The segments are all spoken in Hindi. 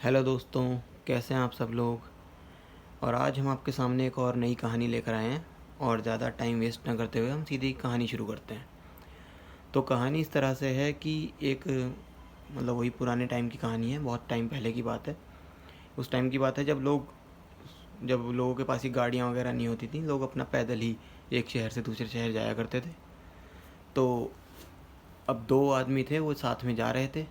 हेलो दोस्तों, कैसे हैं आप सब लोग। और आज हम आपके सामने एक और नई कहानी लेकर आए हैं और ज़्यादा टाइम वेस्ट ना करते हुए हम सीधी कहानी शुरू करते हैं। तो कहानी इस तरह से है कि एक मतलब वही पुराने टाइम की कहानी है, बहुत टाइम पहले की बात है। उस टाइम की बात है जब लोगों के पास ही गाड़ियाँ वगैरह नहीं होती थी, लोग अपना पैदल ही एक शहर से दूसरे शहर जाया करते थे। तो अब दो आदमी थे, वो साथ में जा रहे थे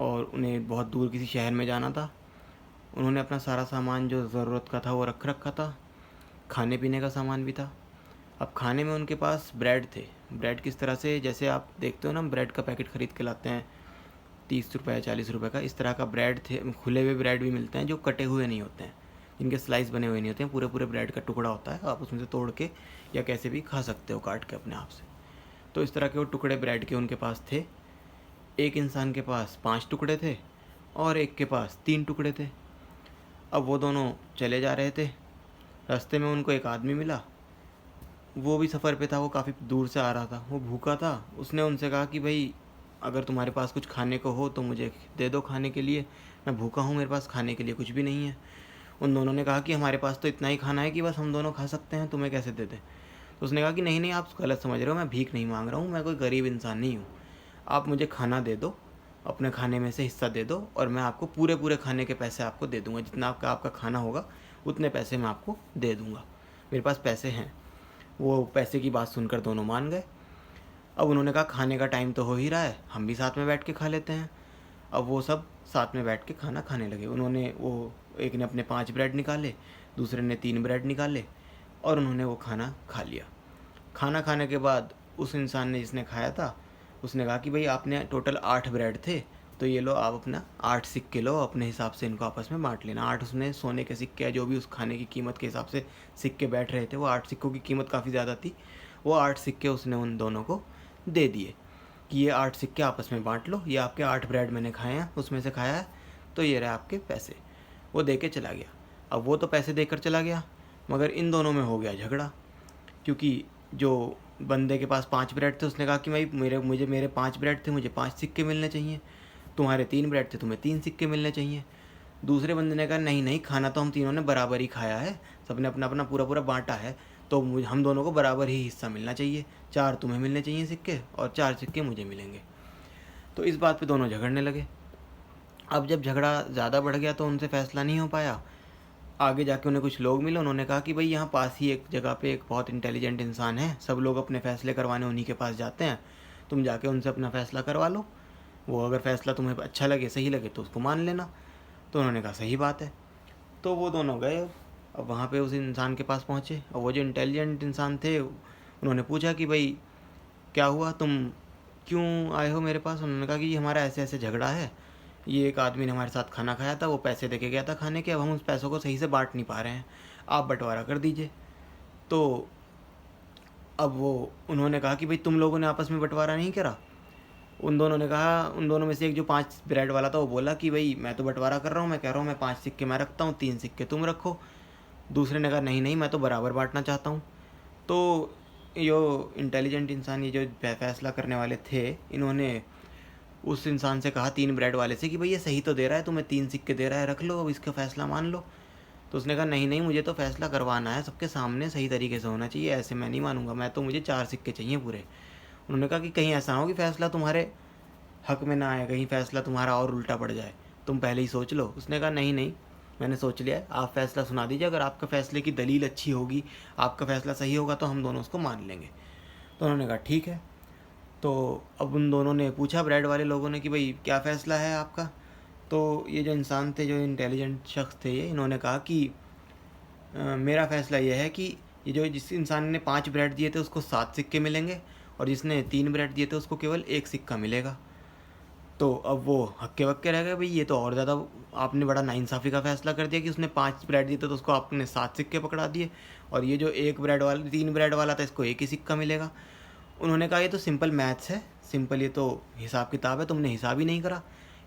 और उन्हें बहुत दूर किसी शहर में जाना था। उन्होंने अपना सारा सामान जो ज़रूरत का था वो रख रखा था, खाने पीने का सामान भी था। अब खाने में उनके पास ब्रेड थे। ब्रेड किस तरह से, जैसे आप देखते हो ना, ब्रेड का पैकेट ख़रीद के लाते हैं 30 रुपये 40 रुपये का, इस तरह का ब्रेड थे। खुले हुए ब्रेड भी मिलते हैं जो कटे हुए नहीं होते हैं, जिनके स्लाइस बने हुए नहीं होते हैं, पूरे पूरे ब्रेड का टुकड़ा होता है, आप उसमें से तोड़ के या कैसे भी खा सकते हो काट के अपने आप से। तो इस तरह के वो टुकड़े ब्रेड के उनके पास थे। एक इंसान के पास 5 टुकड़े थे और एक के पास 3 टुकड़े थे। अब वो दोनों चले जा रहे थे। रास्ते में उनको एक आदमी मिला, वो भी सफ़र पे था, वो काफ़ी दूर से आ रहा था, वो भूखा था। उसने उनसे कहा कि भाई अगर तुम्हारे पास कुछ खाने को हो तो मुझे दे दो खाने के लिए, मैं भूखा हूँ, मेरे पास खाने के लिए कुछ भी नहीं है। उन दोनों ने कहा कि हमारे पास तो इतना ही खाना है कि बस हम दोनों खा सकते हैं, तुम्हें कैसे दे दें। तो उसने कहा कि नहीं नहीं, आप गलत समझ रहे हो, मैं भीख नहीं मांग रहा हूँ, मैं कोई गरीब इंसान नहीं हूँ। आप मुझे खाना दे दो, अपने खाने में से हिस्सा दे दो और मैं आपको पूरे पूरे खाने के पैसे आपको दे दूँगा, जितना आपका खाना होगा उतने पैसे मैं आपको दे दूँगा, मेरे पास पैसे हैं। वो पैसे की बात सुनकर दोनों मान गए। अब उन्होंने कहा खाने का टाइम तो हो ही रहा है, हम भी साथ में बैठ के खा लेते हैं। अब वो सब साथ में बैठ के खाना खाने लगे। उन्होंने वो एक ने अपने 5 ब्रेड निकाले, दूसरे ने 3 ब्रेड निकाले और उन्होंने वो खाना खा लिया। खाना खाने के बाद उस इंसान ने जिसने खाया था, उसने कहा कि भाई आपने टोटल 8 ब्रेड थे, तो ये लो आप अपना 8 सिक्के लो, अपने हिसाब से इनको आपस में बांट लेना। 8 उसने सोने के सिक्के या जो भी उस खाने की कीमत के हिसाब से सिक्के बैठ रहे थे, वो 8 सिक्कों की कीमत काफ़ी ज़्यादा थी, वो 8 सिक्के उसने उन दोनों को दे दिए कि ये 8 सिक्के आपस में बांट लो, ये आपके 8 ब्रेड मैंने खाए हैं, उसमें से खाया है, तो ये रहे आपके पैसे। वो दे के चला गया। अब वो तो पैसे देकर चला गया, मगर इन दोनों में हो गया झगड़ा। क्योंकि जो बंदे के पास 5 ब्रेड थे, उसने कहा कि भाई मेरे 5 ब्रेड थे, मुझे 5 सिक्के मिलने चाहिए। तुम्हारे 3 ब्रेड थे, तुम्हें 3 सिक्के मिलने चाहिए। दूसरे बंदे ने कहा नहीं नहीं, खाना तो हम तीनों ने बराबर ही खाया है, सबने अपना अपना पूरा पूरा बांटा है, तो हम दोनों को बराबर ही हिस्सा मिलना चाहिए। 4 तुम्हें मिलने चाहिए सिक्के और 4 सिक्के मुझे मिलेंगे। तो इस बात पे दोनों झगड़ने लगे। अब जब झगड़ा ज़्यादा बढ़ गया तो उनसे फ़ैसला नहीं हो पाया। आगे जाके उन्हें कुछ लोग मिले, उन्होंने कहा कि भाई यहाँ पास ही एक जगह पे एक बहुत इंटेलिजेंट इंसान है, सब लोग अपने फ़ैसले करवाने उन्हीं के पास जाते हैं, तुम जाके उनसे अपना फ़ैसला करवा लो, वो अगर फ़ैसला तुम्हें अच्छा लगे, सही लगे तो उसको मान लेना। तो उन्होंने कहा सही बात है। तो वो दोनों गए। अब वहाँ पे उस इंसान के पास पहुँचे और वो जो इंटेलिजेंट इंसान थे, उन्होंने पूछा कि भाई क्या हुआ, तुम क्यों आए हो मेरे पास। उन्होंने कहा कि हमारा ऐसे ऐसे झगड़ा है, ये एक आदमी ने हमारे साथ खाना खाया था, वो पैसे दे के गया था खाने के, अब हम उस पैसों को सही से बांट नहीं पा रहे हैं, आप बंटवारा कर दीजिए। तो अब वो उन्होंने कहा कि भाई तुम लोगों ने आपस में बंटवारा नहीं करा। उन दोनों ने कहा, उन दोनों में से एक जो 5 ब्रेड वाला था वो बोला कि भाई मैं तो बंटवारा कर रहा हूँ, मैं कह रहा हूँ मैं 5 सिक्के मैं रखता हूँ, 3 सिक्के तुम रखो। दूसरे ने कहा नहीं नहीं, मैं तो बराबर बांटना चाहता हूँ। तो जो इंटेलिजेंट इंसान, ये जो फैसला करने वाले थे, इन्होंने उस इंसान से कहा 3 ब्रेड वाले से कि भाई ये सही तो दे रहा है, तुम्हें 3 सिक्के दे रहा है, रख लो, अब इसका फ़ैसला मान लो। तो उसने कहा नहीं नहीं, मुझे तो फ़ैसला करवाना है, सबके सामने सही तरीके से होना चाहिए, ऐसे मैं नहीं मानूंगा, मैं तो मुझे 4 सिक्के चाहिए पूरे। उन्होंने कहा कि कहीं ऐसा ना हो कि फ़ैसला तुम्हारे हक में ना आए, कहीं फ़ैसला तुम्हारा और उल्टा पड़ जाए, तुम पहले ही सोच लो। उसने कहा नहीं नहीं, मैंने सोच लिया है, आप फ़ैसला सुना दीजिए, अगर आपका फ़ैसले की दलील अच्छी होगी, आपका फ़ैसला सही होगा तो हम दोनों उसको मान लेंगे। तो उन्होंने कहा ठीक है। तो अब उन दोनों ने पूछा, ब्रेड वाले लोगों ने, कि भाई क्या फ़ैसला है आपका। तो ये जो इंसान थे, जो इंटेलिजेंट शख्स थे, ये इन्होंने कहा कि मेरा फ़ैसला ये है कि ये जो जिस इंसान ने 5 ब्रेड दिए थे उसको 7 सिक्के मिलेंगे और जिसने 3 ब्रेड दिए थे उसको केवल 1 सिक्का मिलेगा। तो अब वो हक्के बक्के रह गए, भाई ये तो और ज़्यादा आपने बड़ा नाइंसाफ़ी का फ़ैसला कर दिया कि उसने 5 ब्रेड दिए थे तो उसको आपने 7 सिक्के पकड़ा दिए, और ये जो 3 ब्रेड वाला था, इसको एक ही सिक्का मिलेगा। उन्होंने कहा ये तो सिंपल मैथ्स है, सिंपल ये तो हिसाब किताब है, तुमने हिसाब ही नहीं करा,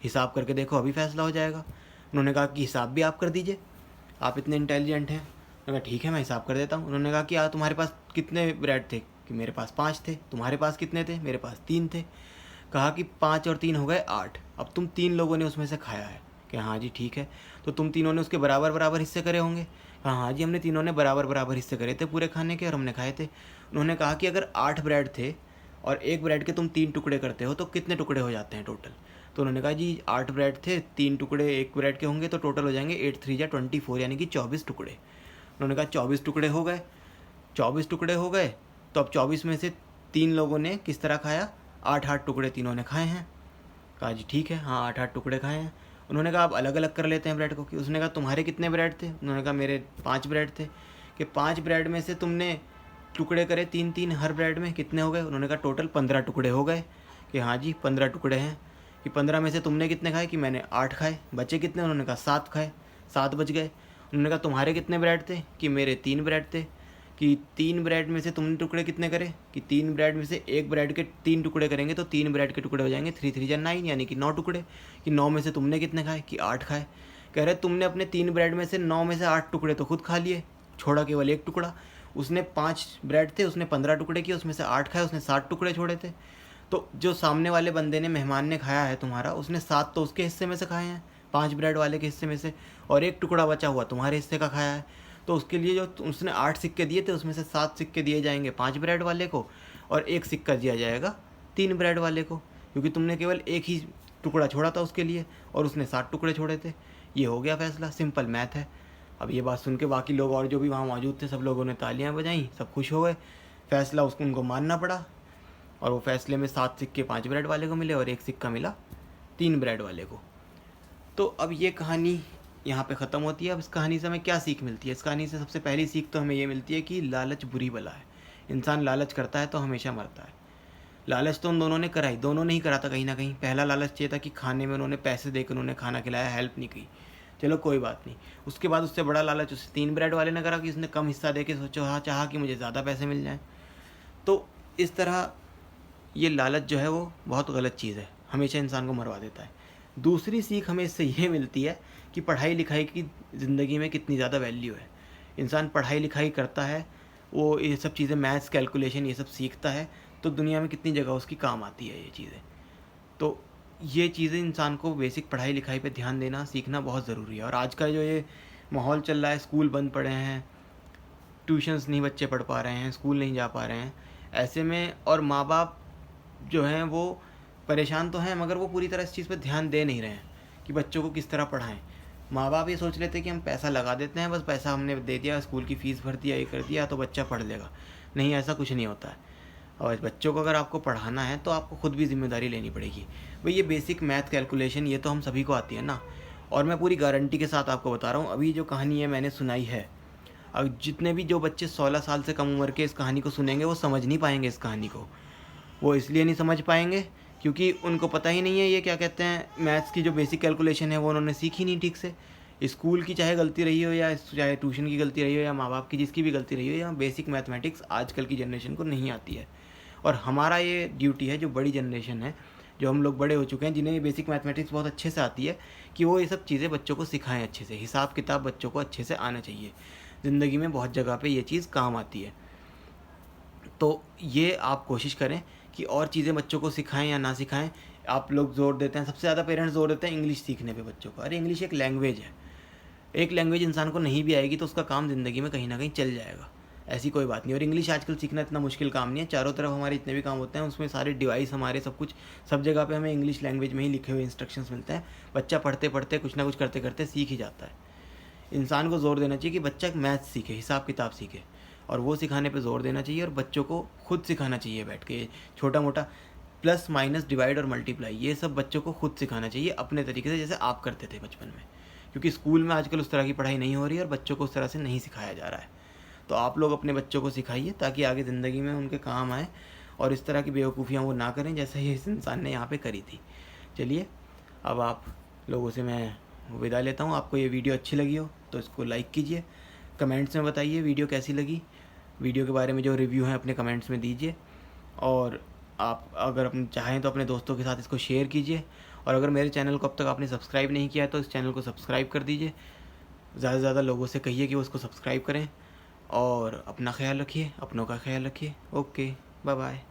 हिसाब करके देखो अभी फ़ैसला हो जाएगा। उन्होंने कहा कि हिसाब भी आप कर दीजिए, आप इतने इंटेलिजेंट हैं। उन्होंने कहा ठीक है, मैं हिसाब कर देता हूँ। उन्होंने कहा कि तुम्हारे पास कितने ब्रेड थे, कि मेरे पास 5 थे। तुम्हारे पास कितने थे, मेरे पास 3 थे। कहा कि 5 और 3 हो गए 8, अब तुम 3 लोगों ने उसमें से खाया है, कि हाँ जी ठीक है। तो तुम तीनों ने उसके बराबर बराबर हिस्से करे होंगे? कहा हाँ जी, हमने तीनों ने बराबर बराबर हिस्से करे थे पूरे खाने के और हमने खाए थे। उन्होंने कहा कि अगर 8 ब्रेड थे और एक ब्रेड के तुम 3 टुकड़े करते हो तो कितने टुकड़े हो जाते हैं टोटल? तो उन्होंने कहा जी 8 ब्रेड थे, 3 टुकड़े एक ब्रेड के होंगे तो टोटल हो जाएंगे 8 3 जा 24, यानी कि 24 टुकड़े। उन्होंने कहा 24 टुकड़े हो गए। 24 टुकड़े हो गए तो अब 24 में से 3 लोगों ने किस तरह खाया? 8-8 टुकड़े तीनों ने खाए हैं। कहा जी ठीक है, हाँ 8-8 टुकड़े खाए हैं। उन्होंने कहा आप अलग अलग कर लेते हैं ब्रेड को। कि उसने कहा तुम्हारे कितने ब्रेड थे? उन्होंने कहा मेरे 5 ब्रेड थे। कि 5 ब्रेड में से तुमने टुकड़े करे 3-3 हर ब्रेड में, कितने हो गए? उन्होंने कहा टोटल 15 टुकड़े हो गए। कि हाँ जी 15 टुकड़े हैं। कि 15 में से तुमने कितने खाए? कि मैंने 8 खाए। बचे कितने? उन्होंने कहा 7 खाए, 7 बच गए। उन्होंने कहा तुम्हारे कितने ब्रेड थे? कि मेरे 3 ब्रेड थे। कि 3 ब्रेड में से तुमने टुकड़े कितने करे? कि 3 ब्रेड में से एक ब्रेड के 3 टुकड़े करेंगे तो 3 ब्रेड के टुकड़े हो जाएंगे 3 3 जा 9, यानी कि 9 टुकड़े। कि 9 में से तुमने कितने खाए? कि 8 खाए। कह रहे तुमने अपने 3 ब्रेड में से 9 में से 8 टुकड़े तो खुद खा लिए, छोड़ा केवल एक टुकड़ा। उसने 5 ब्रेड थे, उसने 15 टुकड़े किए, उसमें से 8 खाए, उसने 7 टुकड़े छोड़े थे। तो जो सामने वाले बंदे ने, मेहमान ने खाया है तुम्हारा, उसने 7 तो उसके हिस्से में से खाए हैं, 5 ब्रेड वाले के हिस्से में से, और एक टुकड़ा बचा हुआ तुम्हारे हिस्से का खाया है। तो उसके लिए जो उसने 8 सिक्के दिए थे उसमें से 7 सिक्के दिए जाएंगे 5 ब्रेड वाले को और एक सिक्का दिया जाएगा 3 ब्रेड वाले को, क्योंकि तुमने केवल एक ही टुकड़ा छोड़ा था उसके लिए और उसने 7 टुकड़े छोड़े थे। ये हो गया फैसला, सिंपल मैथ है। अब ये बात सुन के बाकी लोग और जो भी वहाँ मौजूद थे सब लोगों ने तालियां बजाई, सब खुश हो गए। फैसला उसको उनको मानना पड़ा और वो फैसले में 7 सिक्के 5 ब्रेड वाले को मिले और एक सिक्का मिला 3 ब्रेड वाले को। तो अब ये कहानी यहाँ पे ख़त्म होती है। अब इस कहानी से हमें क्या सीख मिलती है? इस कहानी से सबसे पहली सीख तो हमें ये मिलती है कि लालच बुरी बला है। इंसान लालच करता है तो हमेशा मरता है। लालच तो उन दोनों ने कराई, दोनों ने ही करा था कहीं ना कहीं। पहला लालच ये था कि खाने में उन्होंने पैसे देकर उन्होंने खाना खिलाया, हेल्प नहीं की, चलो कोई बात नहीं। उसके बाद उससे बड़ा लालच उस 3 ब्रेड वाले ने करा कि उसने कम हिस्सा दे के सोचो, हाँ चाहा कि मुझे ज़्यादा पैसे मिल जाएँ। तो इस तरह ये लालच जो है वो बहुत गलत चीज़ है, हमेशा इंसान को मरवा देता है। दूसरी सीख हमें इससे ये मिलती है कि पढ़ाई लिखाई की ज़िंदगी में कितनी ज़्यादा वैल्यू है। इंसान पढ़ाई लिखाई करता है, वो ये सब चीज़ें, मैथ्स, कैलकुलेशन, ये सब सीखता है तो दुनिया में कितनी जगह उसकी काम आती है ये चीज़ें। तो ये चीज़ें इंसान को बेसिक पढ़ाई लिखाई पे ध्यान देना सीखना बहुत ज़रूरी है। और आज का जो ये माहौल चल रहा है, स्कूल बंद पड़े हैं, ट्यूशन्स नहीं बच्चे पढ़ पा रहे हैं, स्कूल नहीं जा पा रहे हैं, ऐसे में और माँ बाप जो हैं वो परेशान तो हैं मगर वो पूरी तरह इस चीज़ पे ध्यान दे नहीं रहे हैं कि बच्चों को किस तरह पढ़ाएं। माँ बाप ये सोच लेते हैं कि हम पैसा लगा देते हैं, बस पैसा हमने दे दिया, स्कूल की फ़ीस भर दिया, ये कर दिया तो बच्चा पढ़ लेगा। नहीं, ऐसा कुछ नहीं होता है। और बच्चों को अगर आपको पढ़ाना है तो आपको खुद भी जिम्मेदारी लेनी पड़ेगी। भाई ये बेसिक मैथ, कैलकुलेशन, ये तो हम सभी को आती है ना। और मैं पूरी गारंटी के साथ आपको बता रहा हूँ, अभी जो कहानी है मैंने सुनाई है, अब जितने भी जो बच्चे 16 साल से कम उम्र के इस कहानी को सुनेंगे वो समझ नहीं पाएंगे इस कहानी को। वो इसलिए नहीं समझ पाएंगे क्योंकि उनको पता ही नहीं है ये क्या कहते हैं, मैथ्स की जो बेसिक कैलकुलेशन है वो उन्होंने सीखी नहीं ठीक से। स्कूल की चाहे गलती रही हो या चाहे ट्यूशन की गलती रही हो या माँ बाप की जिसकी भी गलती रही हो, या बेसिक मैथमेटिक्स आजकल की जनरेशन को नहीं आती है। और हमारा ये ड्यूटी है, जो बड़ी जनरेशन है, जो हम लोग बड़े हो चुके हैं, जिन्हें ये बेसिक मैथमेटिक्स बहुत अच्छे से आती है, कि वो ये सब चीज़ें बच्चों को सिखाएं अच्छे से। हिसाब किताब बच्चों को अच्छे से आना चाहिए। ज़िंदगी में बहुत जगह पे ये चीज़ काम आती है। तो ये आप कोशिश करें कि और चीज़ें बच्चों को सिखाएं या ना सिखाएं। आप लोग ज़ोर देते हैं, सबसे ज़्यादा पेरेंट्स ज़ोर देते हैं इंग्लिश सीखने पे बच्चों को। अरे इंग्लिश एक लैंग्वेज है। एक लैंग्वेज इंसान को नहीं भी आएगी तो उसका काम ज़िंदगी में कहीं ना कहीं चल जाएगा, ऐसी कोई बात नहीं। और इंग्लिश आजकल सीखना इतना मुश्किल काम नहीं है। चारों तरफ हमारे जितने भी काम होते हैं उसमें सारे डिवाइस हमारे सब कुछ, सब जगह पे हमें इंग्लिश लैंग्वेज में ही लिखे हुए इंस्ट्रक्शंस मिलते हैं। बच्चा पढ़ते पढ़ते कुछ ना कुछ करते करते सीख ही जाता है। इंसान को ज़ोर देना चाहिए कि बच्चा मैथ्स सीखे, हिसाब किताब सीखे, और वो सिखाने पे ज़ोर देना चाहिए। और बच्चों को खुद सिखाना चाहिए बैठ के, छोटा मोटा प्लस माइनस डिवाइड और मल्टीप्लाई, ये सब बच्चों को खुद सिखाना चाहिए अपने तरीके से, जैसे आप करते थे बचपन में। क्योंकि स्कूल में आजकल उस तरह की पढ़ाई नहीं हो रही है और बच्चों को उस तरह से नहीं सिखाया जा रहा है। तो आप लोग अपने बच्चों को सिखाइए ताकि आगे ज़िंदगी में उनके काम आए और इस तरह की बेवकूफ़ियाँ वो ना करें जैसे ये इस इंसान ने यहाँ पे करी थी। चलिए, अब आप लोगों से मैं विदा लेता हूँ। आपको ये वीडियो अच्छी लगी हो तो इसको लाइक कीजिए, कमेंट्स में बताइए वीडियो कैसी लगी। वीडियो के बारे में जो रिव्यू हैं अपने कमेंट्स में दीजिए। और आप अगर अपने चाहें तो अपने दोस्तों के साथ इसको शेयर कीजिए। और अगर मेरे चैनल को अब तक आपने सब्सक्राइब नहीं किया है तो इस चैनल को सब्सक्राइब कर दीजिए। ज़्यादा से ज़्यादा लोगों से कहिए कि वो उसको सब्सक्राइब करें। और अपना ख्याल रखिए, अपनों का ख्याल रखिए। Okay, bye bye.